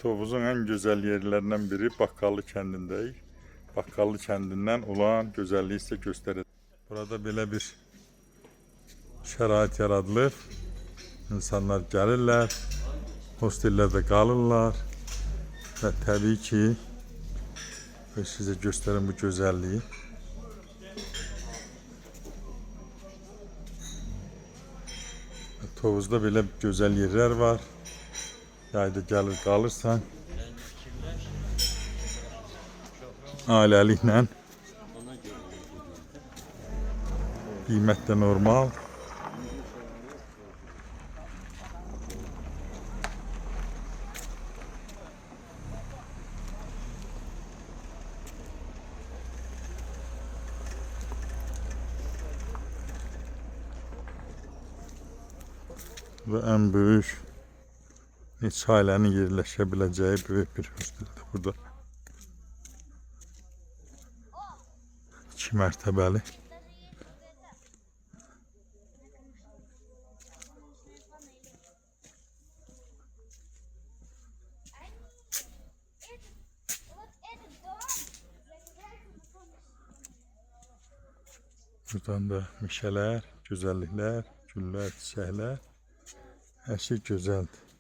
Tovuzun en güzel yerlerinden biri Bakkallı kəndiндəyik. Bakkallı kəndindən olan gözəlliyi sizə göstərəcəm. Burada belə bir şərait yaradılıb. İnsanlar gəlirlər, hostellerde qalırlar və təbii ki, sizə göstərəm bu gözəlliyi. Tovuzda belə gözəl yerlər var. Yayda gəlir qalırsan, ailəliklə, qiymət də normal. Və ən böyük neçə ailənin yerləşə biləcəyi böyük bir hosteldir burada. 2 mərtəbəli. Buradan da meşələr, gözəlliklər, güllər, çiçəklər, hər şey gözəldir.